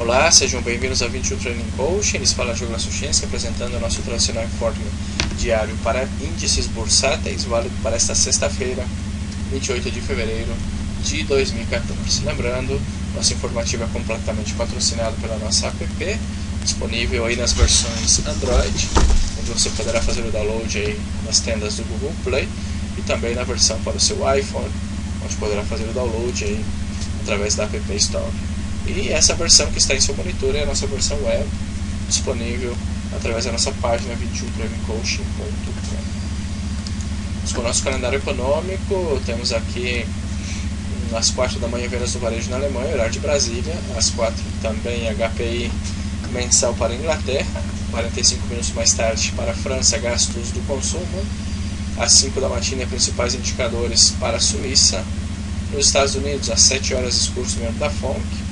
Olá, sejam bem-vindos a 21 Training Coaching. Eles falam Douglas Suchinski, apresentando o nosso tradicional informe diário para índices bursáteis, válido para esta sexta-feira, 28 de fevereiro de 2014. Lembrando, nosso informativo é completamente patrocinado pela nossa app, disponível aí nas versões Android, onde você poderá fazer o download aí nas tendas do Google Play, e também na versão para o seu iPhone, onde poderá fazer o download aí através da App Store. E essa versão que está em seu monitor é a nossa versão web, disponível através da nossa página 21trainingcoaching.com. Com o nosso calendário econômico, temos aqui às 4 da manhã vendas do varejo na Alemanha, horário de Brasília, às 4 também HPI mensal para a Inglaterra, 45 minutos mais tarde para a França, gastos do consumo, às 5 da matina principais indicadores para a Suíça. Nos Estados Unidos, às 7 horas, discurso da FONC.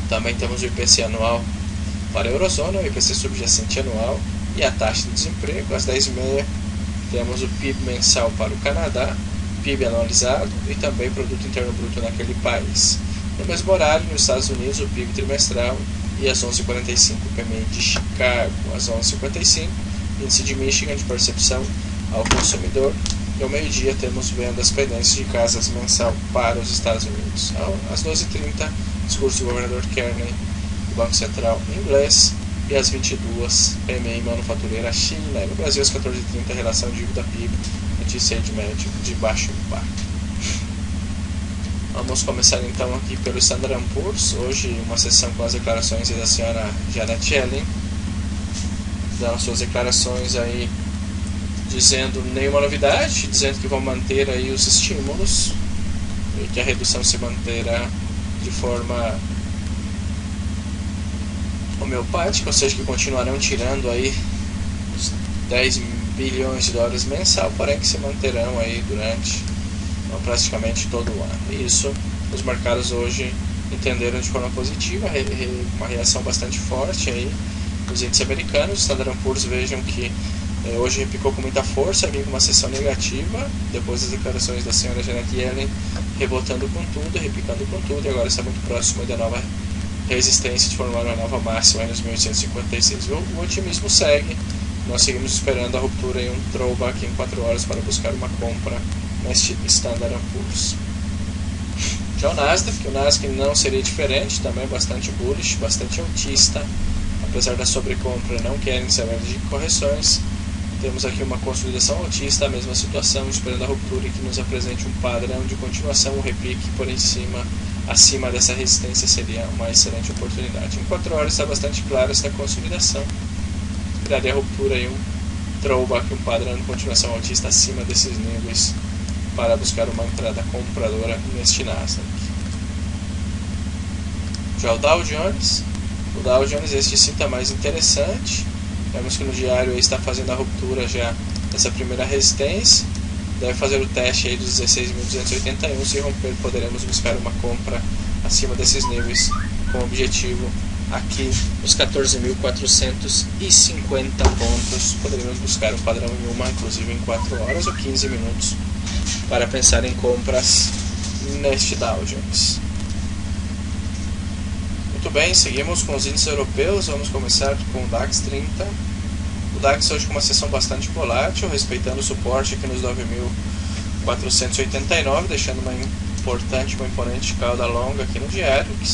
Também temos o IPC anual para a Eurozona, o IPC subjacente anual e a taxa de desemprego. Às 10h30 temos o PIB mensal para o Canadá, PIB anualizado e também Produto Interno Bruto naquele país. No mesmo horário, nos Estados Unidos, o PIB trimestral, e às 11h45 o PMI de Chicago. Às 11h55, índice de Michigan de percepção ao consumidor. E ao meio-dia temos vendas pendentes de casas mensal para os Estados Unidos. Às 12h30, discurso do governador Kearney do Banco Central inglês. E às 22h, PMI manufatureira China. E no Brasil, às 14h30, relação dívida PIB, notícia de médio de baixo impacto. Vamos começar então aqui pelo Standard & Poor's. Hoje uma sessão com as declarações da senhora Janet Yellen, dando suas declarações aí, dizendo nenhuma novidade, dizendo que vão manter aí os estímulos e que a redução se manterá de forma homeopática, ou seja, que continuarão tirando aí os 10 bilhões de dólares mensal, porém que se manterão aí durante praticamente todo o ano. E isso os mercados hoje entenderam de forma positiva, uma reação bastante forte aí nos índices americanos. Standard & Poor's, vejam que hoje repicou com muita força, vinha com uma sessão negativa, depois das declarações da senhora Janet Yellen, rebotando com tudo, repicando com tudo, e agora está muito próximo da nova resistência de formar uma nova máxima nos 1856. O otimismo segue, nós seguimos esperando a ruptura em um throwback em 4 horas para buscar uma compra neste Standard & Poor's. Já o Nasdaq não seria diferente, também bastante bullish, bastante altista, apesar da sobrecompra, não querem saber de correções. Temos aqui uma consolidação altista, a mesma situação, esperando a ruptura e que nos apresente um padrão de continuação, um repique por acima dessa resistência seria uma excelente oportunidade. Em 4 horas está bastante clara esta consolidação, esperaria a ruptura e um throwback, um padrão de continuação altista acima desses níveis para buscar uma entrada compradora neste Nasdaq. Já o Dow Jones, este sim está mais interessante. Vemos que no diário aí está fazendo a ruptura já dessa primeira resistência, deve fazer o teste aí dos 16.281, se romper poderemos buscar uma compra acima desses níveis, com o objetivo aqui os 14.450 pontos. Poderíamos buscar um padrão em inclusive em 4 horas ou 15 minutos, para pensar em compras neste Dow Jones. Muito bem, seguimos com os índices europeus. Vamos começar com o DAX 30. O DAX hoje com uma sessão bastante volátil, respeitando o suporte aqui nos 9.489, deixando uma imponente cauda longa aqui no diário, que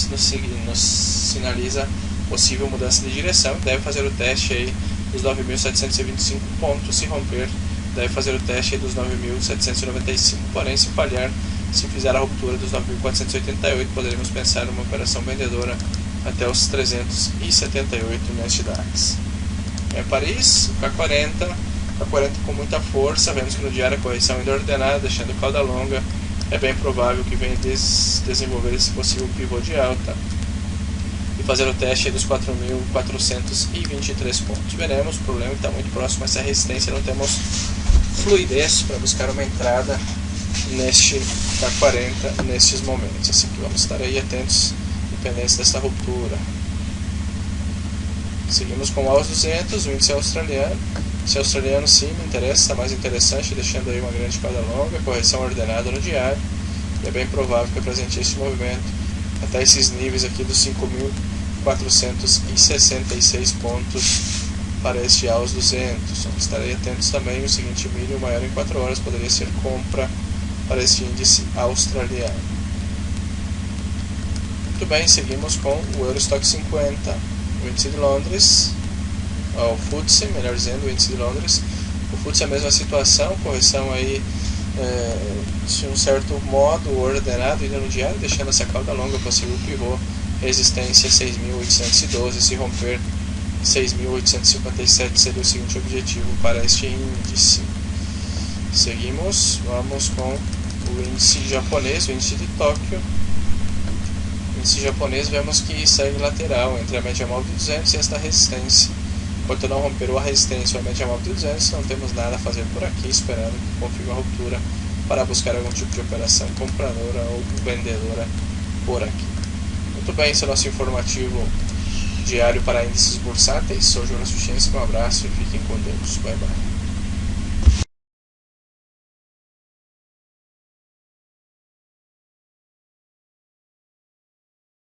nos sinaliza possível mudança de direção. Deve fazer o teste aí dos 9.725 pontos. Se romper, deve fazer o teste aí dos 9.795, porém se falhar, se fizer a ruptura dos 9.488, poderemos pensar numa operação vendedora até os 378 neste DAX. Em Paris, o K40 com muita força, vemos que no diário a correção ainda ordenada, deixando cauda longa, é bem provável que venha desenvolver esse possível pivô de alta e fazer o teste aí dos 4.423 pontos. Veremos, o problema é que está muito próximo a essa resistência, não temos fluidez para buscar uma entrada neste K40 nestes momentos, assim que vamos estar aí atentos, dependentes dessa ruptura. Seguimos com o AUS 200, o índice australiano. Esse australiano sim me interessa, está mais interessante, deixando aí uma grande cauda longa, correção ordenada no diário, e é bem provável que apresente esse movimento até esses níveis aqui dos 5.466 pontos para este aos 200. Estarei atentos também o seguinte mínimo maior em 4 horas poderia ser compra para este índice australiano. Muito bem, seguimos com o Eurostock 50, o índice de Londres, o FTSE, melhor dizendo, o índice de Londres. O FTSE é a mesma situação, correção aí de um certo modo ordenado indo no diário, deixando essa cauda longa, possível pivô, resistência 6.812, se romper 6.857 seria o seguinte objetivo para este índice. Seguimos, vamos com o índice japonês, o índice de Tóquio. O índice japonês vemos que segue lateral entre a média móvel de 200 e esta resistência. Enquanto não romper a resistência ou a média móvel de 200, não temos nada a fazer por aqui, esperando que confirme a ruptura para buscar algum tipo de operação compradora ou vendedora por aqui. Muito bem, esse é o nosso informativo diário para índices bursáteis. Sou Jonas Suchenski, um abraço e fiquem com Deus. Bye bye.